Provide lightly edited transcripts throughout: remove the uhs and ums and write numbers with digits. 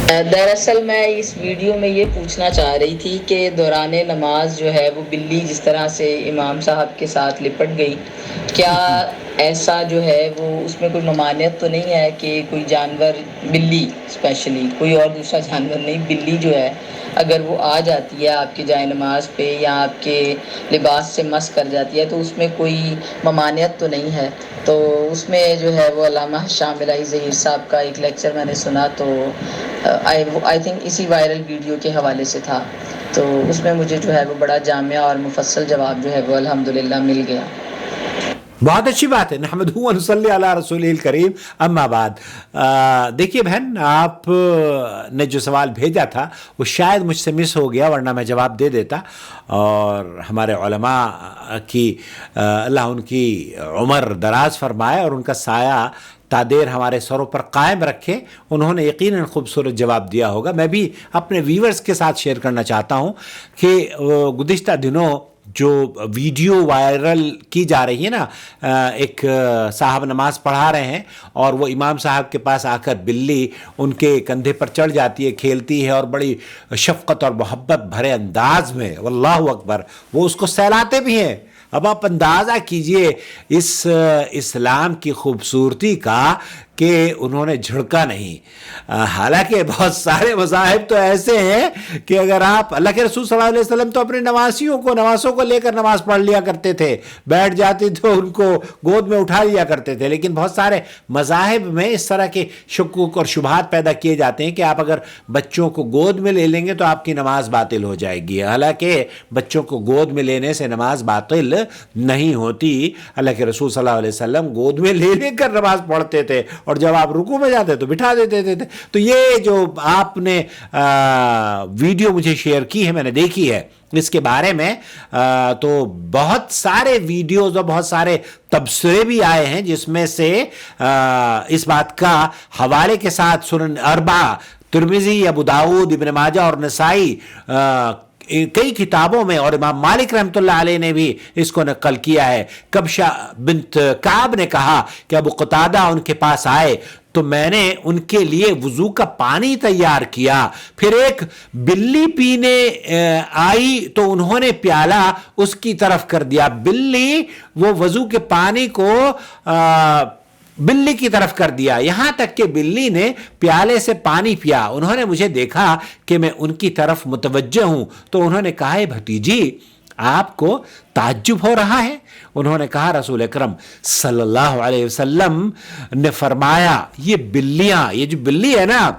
دراصل میں اس ویڈیو میں یہ پوچھنا چاہ رہی تھی کہ دوران نماز جو ہے وہ بلی جس طرح سے امام صاحب کے ساتھ لپٹ گئی، کیا ایسا جو ہے وہ اس میں کوئی ممانعت تو نہیں ہے کہ کوئی جانور، بلی اسپیشلی، کوئی اور دوسرا جانور نہیں، بلی جو ہے اگر وہ آ جاتی ہے آپ کی جائے نماز پہ یا آپ کے لباس سے مس کر جاتی ہے تو اس میں کوئی ممانعت تو نہیں ہے؟ تو اس میں جو ہے وہ علامہ شام الہی ظہیر صاحب کا ایک لیکچر میں نے سنا، تو آئی تھنک اسی وائرل ویڈیو کے حوالے سے تھا، تو اس میں مجھے جو ہے وہ بڑا جامع اور مفصل جواب جو ہے وہ الحمدللہ مل گیا۔ بہت اچھی بات ہے، نحمدہ و نصلی علی رسولہ الکریم، اما بعد۔ دیکھیے بہن، آپ نے جو سوال بھیجا تھا وہ شاید مجھ سے مس ہو گیا، ورنہ میں جواب دے دیتا۔ اور ہمارے علماء کی اللہ ان کی عمر دراز فرمائے اور ان کا سایہ تادیر ہمارے سروں پر قائم رکھے، انہوں نے یقیناً خوبصورت جواب دیا ہوگا۔ میں بھی اپنے ویورز کے ساتھ شیئر کرنا چاہتا ہوں کہ گزشتہ دنوں جو ویڈیو وائرل کی جا رہی ہے نا، ایک صاحب نماز پڑھا رہے ہیں اور وہ امام صاحب کے پاس آ کر بلی ان کے کندھے پر چڑھ جاتی ہے، کھیلتی ہے اور بڑی شفقت اور محبت بھرے انداز میں، واللہ اکبر، وہ اس کو سہلاتے بھی ہیں۔ اب آپ اندازہ کیجئے اس اسلام کی خوبصورتی کا کہ انہوں نے جھڑکا نہیں۔ حالانکہ بہت سارے مذاہب تو ایسے ہیں کہ اگر آپ، اللہ کے رسول صلی اللہ علیہ وسلم تو اپنے نواسوں کو لے کر نماز پڑھ لیا کرتے تھے، بیٹھ جاتے تو ان کو گود میں اٹھا لیا کرتے تھے، لیکن بہت سارے مذاہب میں اس طرح کے شکوک اور شبہات پیدا کیے جاتے ہیں کہ آپ اگر بچوں کو گود میں لے لیں گے تو آپ کی نماز باطل ہو جائے گی۔ حالانکہ بچوں کو گود میں لینے سے نماز باطل نہیں ہوتی۔ اللہ کے رسول صلی اللہ علیہ وسلم گود میں لے کر نماز پڑھتے تھے اور جب آپ رکوع میں جاتے تو بٹھا دیتے تھے۔ تو یہ جو آپ نے ویڈیو مجھے شیئر کی ہے، میں نے دیکھی ہے اس کے بارے میں، تو بہت سارے ویڈیوز اور بہت سارے تبصرے بھی آئے ہیں جس میں سے اس بات کا حوالے کے ساتھ سنن اربعہ، ترمذی، ابو داؤد، ابن ماجہ اور نسائی، کئی کتابوں میں، اور امام مالک رحمۃ اللہ علیہ نے بھی اس کو نقل کیا ہے۔ کبشہ بنت کعب نے کہا کہ ابو قتادہ ان کے پاس آئے تو میں نے ان کے لیے وضو کا پانی تیار کیا، پھر ایک بلی پینے آئی تو انہوں نے پیالہ اس کی طرف کر دیا۔ بلی وہ وضو کے پانی کو بلی کی طرف کر دیا، یہاں تک کہ بلی نے پیالے سے پانی پیا۔ انہوں نے مجھے دیکھا کہ میں ان کی طرف متوجہ ہوں تو انہوں نے کہا، اے بھتیجی، آپ کو تعجب ہو رہا ہے؟ انہوں نے کہا، رسول اکرم صلی اللہ علیہ وسلم نے فرمایا یہ بلیاں، یہ جو بلی ہے نا،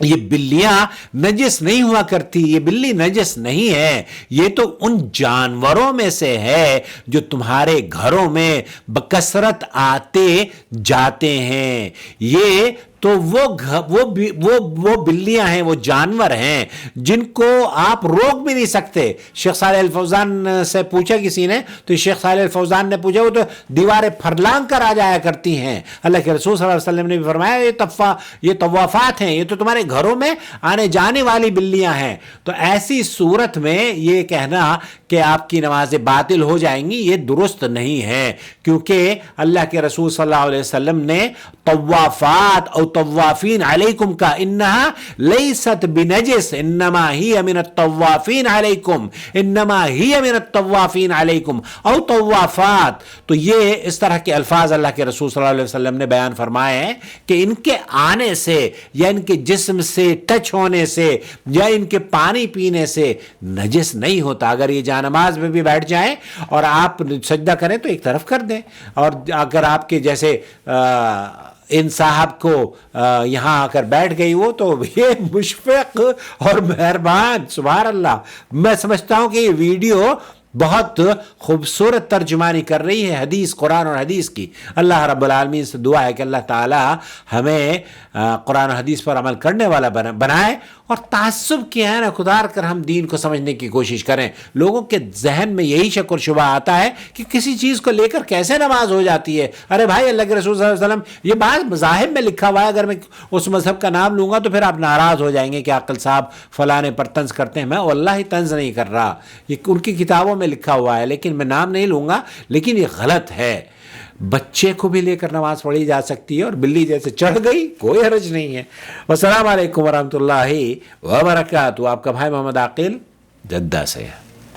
یہ بلیاں نجس نہیں ہوا کرتی، یہ بلی نجس نہیں ہے، یہ تو ان جانوروں میں سے ہے جو تمہارے گھروں میں بکثرت آتے جاتے ہیں۔ یہ تو وہ بلیاں ہیں، وہ جانور ہیں جن کو آپ روک بھی نہیں سکتے۔ شیخ صالح الفوزان سے پوچھا کسی نے تو شیخ صالح الفوزان نے پوچھا، وہ تو دیواریں پھرلانگ کر آ جایا کرتی ہیں۔ اللہ کے رسول صلی اللہ علیہ وسلم نے بھی فرمایا یہ طوافات ہیں، یہ تو تمہارے گھروں میں آنے جانے والی بلیاں ہیں۔ تو ایسی صورت میں یہ کہنا کہ آپ کی نمازیں باطل ہو جائیں گی، یہ درست نہیں ہے، کیونکہ اللہ کے رسول صلی اللہ علیہ وسلم نے طوافات او طوافین علیکم کا انہا لیست بنجس انما ہی من الطوافین علیکم، انما ہی من الطوافین علیکم او طوافات۔ تو یہ اس طرح کے الفاظ اللہ کے رسول صلی اللہ علیہ وسلم نے بیان فرمائے ہیں کہ ان کے آنے سے یا ان کے جسم سے ٹچ ہونے سے یا ان کے پانی پینے سے نجس نہیں ہوتا۔ اگر یہ جانماز میں بھی بیٹھ جائیں اور آپ سجدہ کریں تو ایک طرف کر دیں، اور اگر آپ کے جیسے ان صاحب کو یہاں آ کر بیٹھ گئی وہ، تو یہ مشفق اور مہربان، سبحان اللہ۔ میں سمجھتا ہوں کہ یہ ویڈیو بہت خوبصورت ترجمانی کر رہی ہے حدیث، قرآن اور حدیث کی۔ اللہ رب العالمین سے دعا ہے کہ اللہ تعالی ہمیں قرآن و حدیث پر عمل کرنے والا بنائے، اور تعصب کی ہے نا اتار کر ہم دین کو سمجھنے کی کوشش کریں۔ لوگوں کے ذہن میں یہی شک اور شبہ آتا ہے کہ کسی چیز کو لے کر کیسے نماز ہو جاتی ہے۔ ارے بھائی، اللہ کے رسول صلی اللہ علیہ وسلم، یہ بات مذاہب میں لکھا ہوا ہے، اگر میں اس مذہب کا نام لوں گا تو پھر آپ ناراض ہو جائیں گے کہ عاقل صاحب فلانے پر طنز کرتے ہیں۔ میں واللہ طنز نہیں کر رہا، یہ ان کی کتابوں میں لکھا ہوا ہے، لیکن میں نام نہیں لوں گا، لیکن یہ غلط ہے۔ بچے کو بھی لے کر نماز پڑھی جا سکتی ہے اور بلی جیسے چڑھ گئی کوئی حرج نہیں ہے. والسلام علیکم ورحمۃ اللہ وبرکاتہ. آپ کا بھائی محمد عاقل جدہ سے.